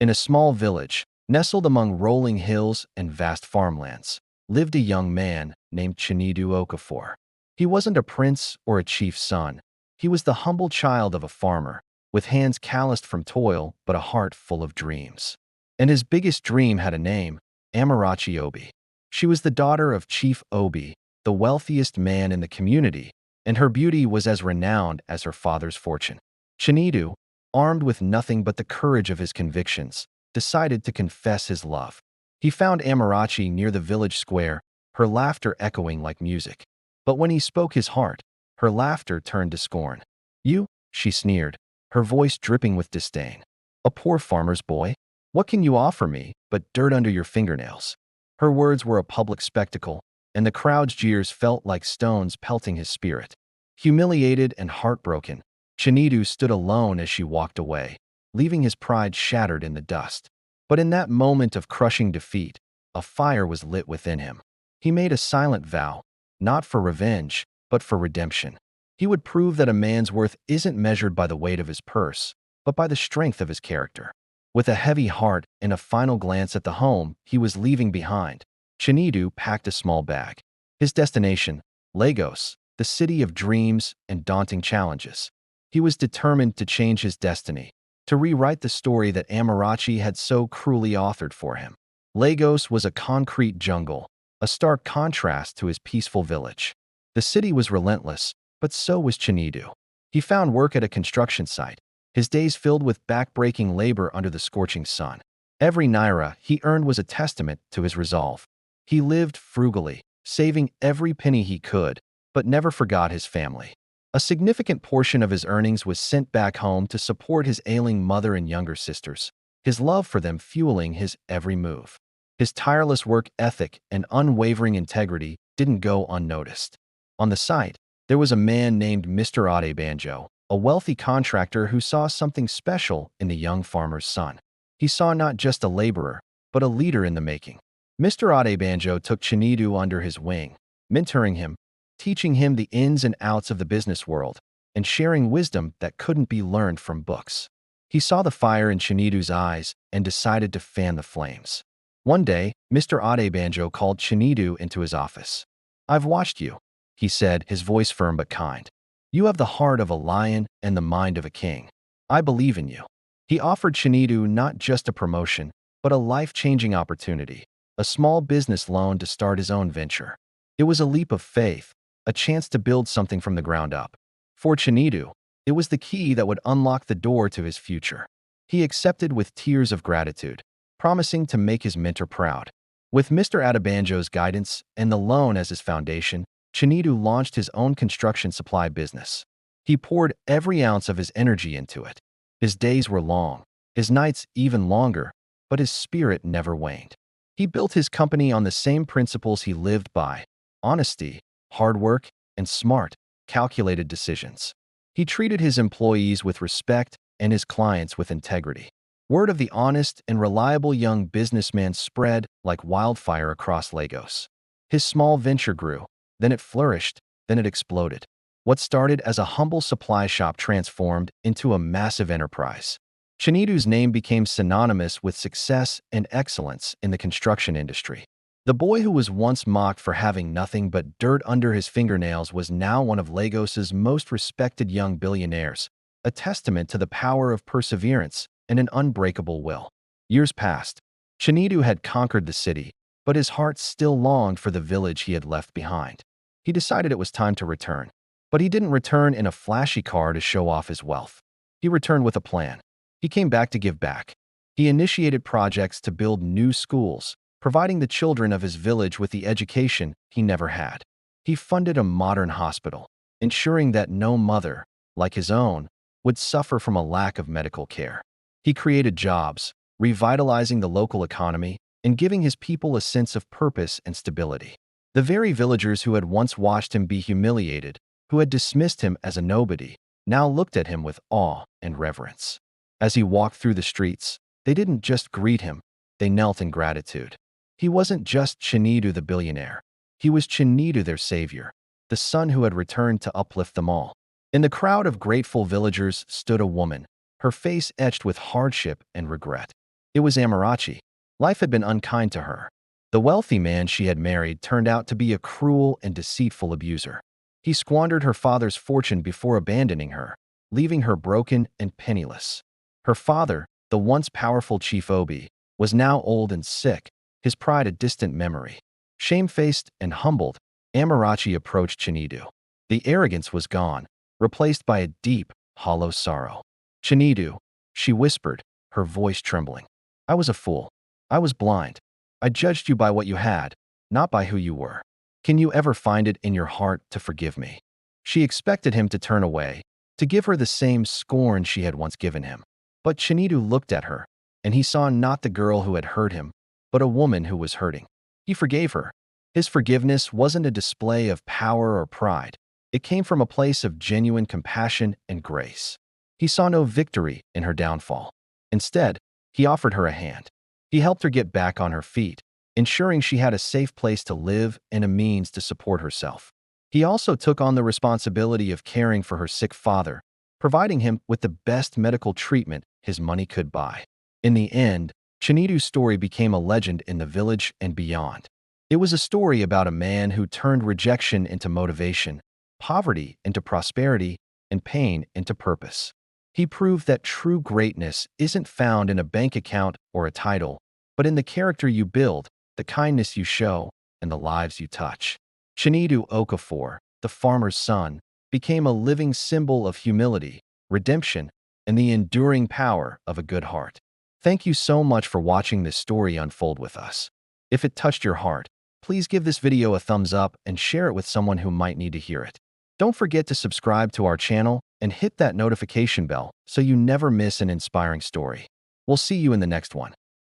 In a small village, nestled among rolling hills and vast farmlands, lived a young man named Chinedu Okafor. He wasn't a prince or a chief's son. He was the humble child of a farmer, with hands calloused from toil but a heart full of dreams. And his biggest dream had a name, Amarachi Obi. She was the daughter of Chief Obi, the wealthiest man in the community, and her beauty was as renowned as her father's fortune. Chinedu, armed with nothing but the courage of his convictions, decided to confess his love. He found Amarachi near the village square, her laughter echoing like music. But when he spoke his heart, her laughter turned to scorn. "You?" she sneered, her voice dripping with disdain. "A poor farmer's boy? What can you offer me but dirt under your fingernails?" Her words were a public spectacle, and the crowd's jeers felt like stones pelting his spirit. Humiliated and heartbroken, Chinedu stood alone as she walked away, leaving his pride shattered in the dust. But in that moment of crushing defeat, a fire was lit within him. He made a silent vow, not for revenge, but for redemption. He would prove that a man's worth isn't measured by the weight of his purse, but by the strength of his character. With a heavy heart and a final glance at the home he was leaving behind, Chinedu packed a small bag. His destination, Lagos, the city of dreams and daunting challenges. He was determined to change his destiny, to rewrite the story that Amarachi had so cruelly authored for him. Lagos was a concrete jungle, a stark contrast to his peaceful village. The city was relentless, but so was Chinedu. He found work at a construction site, his days filled with back-breaking labor under the scorching sun. Every naira he earned was a testament to his resolve. He lived frugally, saving every penny he could, but never forgot his family. A significant portion of his earnings was sent back home to support his ailing mother and younger sisters, his love for them fueling his every move. His tireless work ethic and unwavering integrity didn't go unnoticed. On the site, there was a man named Mr. Adebanjo, a wealthy contractor who saw something special in the young farmer's son. He saw not just a laborer, but a leader in the making. Mr. Adebanjo took Chinedu under his wing, mentoring him, teaching him the ins and outs of the business world, and sharing wisdom that couldn't be learned from books. He saw the fire in Chinedu's eyes and decided to fan the flames. One day, Mr. Adebanjo called Chinedu into his office. "I've watched you," he said, his voice firm but kind. "You have the heart of a lion and the mind of a king. I believe in you." He offered Chinedu not just a promotion, but a life-changing opportunity, a small business loan to start his own venture. It was a leap of faith, a chance to build something from the ground up. For Chinedu, it was the key that would unlock the door to his future. He accepted with tears of gratitude, promising to make his mentor proud. With Mr. Adebanjo's guidance and the loan as his foundation, Chinedu launched his own construction supply business. He poured every ounce of his energy into it. His days were long, his nights even longer, but his spirit never waned. He built his company on the same principles he lived by: honesty, hard work, and smart, calculated decisions. He treated his employees with respect and his clients with integrity. Word of the honest and reliable young businessman spread like wildfire across Lagos. His small venture grew, then it flourished, then it exploded. What started as a humble supply shop transformed into a massive enterprise. Chinedu's name became synonymous with success and excellence in the construction industry. The boy who was once mocked for having nothing but dirt under his fingernails was now one of Lagos's most respected young billionaires, a testament to the power of perseverance and an unbreakable will. Years passed. Chinedu had conquered the city, but his heart still longed for the village he had left behind. He decided it was time to return. But he didn't return in a flashy car to show off his wealth. He returned with a plan. He came back to give back. He initiated projects to build new schools, providing the children of his village with the education he never had. He funded a modern hospital, ensuring that no mother, like his own, would suffer from a lack of medical care. He created jobs, revitalizing the local economy and giving his people a sense of purpose and stability. The very villagers who had once watched him be humiliated, who had dismissed him as a nobody, now looked at him with awe and reverence. As he walked through the streets, they didn't just greet him, they knelt in gratitude. He wasn't just Chinedu the billionaire. He was Chinedu their savior, the son who had returned to uplift them all. In the crowd of grateful villagers stood a woman, her face etched with hardship and regret. It was Amarachi. Life had been unkind to her. The wealthy man she had married turned out to be a cruel and deceitful abuser. He squandered her father's fortune before abandoning her, leaving her broken and penniless. Her father, the once powerful Chief Obi, was now old and sick, his pride a distant memory. Shamefaced and humbled, Amarachi approached Chinedu. The arrogance was gone, replaced by a deep, hollow sorrow. "Chinedu," she whispered, her voice trembling. "I was a fool. I was blind. I judged you by what you had, not by who you were. Can you ever find it in your heart to forgive me?" She expected him to turn away, to give her the same scorn she had once given him. But Chinedu looked at her, and he saw not the girl who had hurt him, but a woman who was hurting. He forgave her. His forgiveness wasn't a display of power or pride. It came from a place of genuine compassion and grace. He saw no victory in her downfall. Instead, he offered her a hand. He helped her get back on her feet, ensuring she had a safe place to live and a means to support herself. He also took on the responsibility of caring for her sick father, providing him with the best medical treatment his money could buy. In the end, Chinedu's story became a legend in the village and beyond. It was a story about a man who turned rejection into motivation, poverty into prosperity, and pain into purpose. He proved that true greatness isn't found in a bank account or a title, but in the character you build, the kindness you show, and the lives you touch. Chinedu Okafor, the farmer's son, became a living symbol of humility, redemption, and the enduring power of a good heart. Thank you so much for watching this story unfold with us. If it touched your heart, please give this video a thumbs up and share it with someone who might need to hear it. Don't forget to subscribe to our channel and hit that notification bell so you never miss an inspiring story. We'll see you in the next one.